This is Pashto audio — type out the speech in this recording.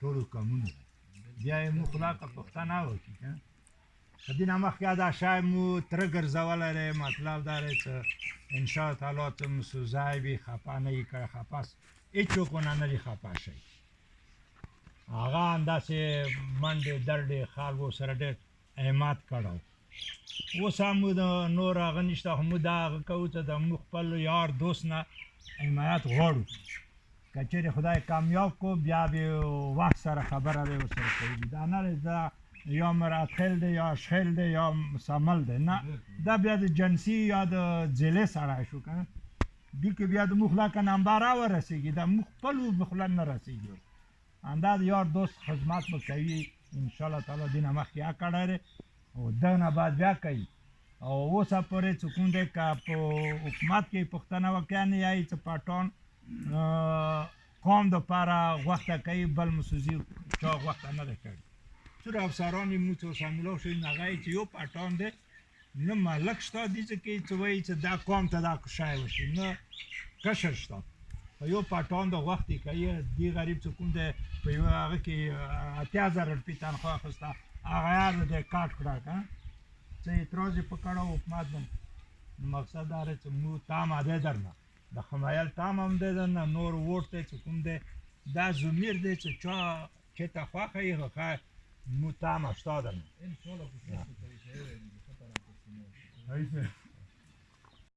ټولو کمونو ده بیا یې موږ خلاقه پښتانه وکړي که په دې نه مخکې دا شی مو تره ګرځولی دی مطلب دا دی چې انشاء تعالی ته مو ځای وي خفه نه یي کړی خفه هېڅوک ونه نه دي خفه شئ هغه همداسې منډې دړډې خلکو سره ډېر احمد کړی اوس هم مو د نور هغه نشته خو موږ دا هغه کوو چې د موږ خپل یار دوست نه حمایت غواړو که چېرې خدای کامیاب کو بیا به وخت سره خبره دی ورسره کوي دا نه دی دا یا مراتخیل دی یا شخیل دی یا سمل دی نه دا بیا د جنسي یا د ځېلې سړی شو که دې کې بیا د موږ خلاکه نمبر راورسېږي دا موږ خپل مخله نه رسېږي همدا د یار دوست خدمت به کوي انشاءالله تعالی دې نه مخکې یا کړی دی او دغه نه بعد بیا کوي او اوسه پورې چې کوم دی که په حکومت کې پوښتنه وکړه نه یایي چې پټان قوم دپاره غوښته کوي بل مسوزي چا غوښته نه ده کړې څومره افسران یې موږ چې سمیلا شوي نو هغه یې چې یو پټان دی نه ملک شته دې کې چې وایي چې دا قوم ته دا شی وشي نه کشر شته په یو پټان د غوښتې کوي دې غریب چې کوم دی په یو هغه کې 8000 روپۍ تنخوا اخیسته هغه یار دی کاټ کړه که څه اعتراض یې پکړه حکومت باندې نو مقصد دا دی چې موږ تام دی درنه د خمیل تام هم دی درنه نور ووټ دی چې کوم دی دا ضمیر دی چې چا چې ته خوښه یې ښه موږ تامه شته درنه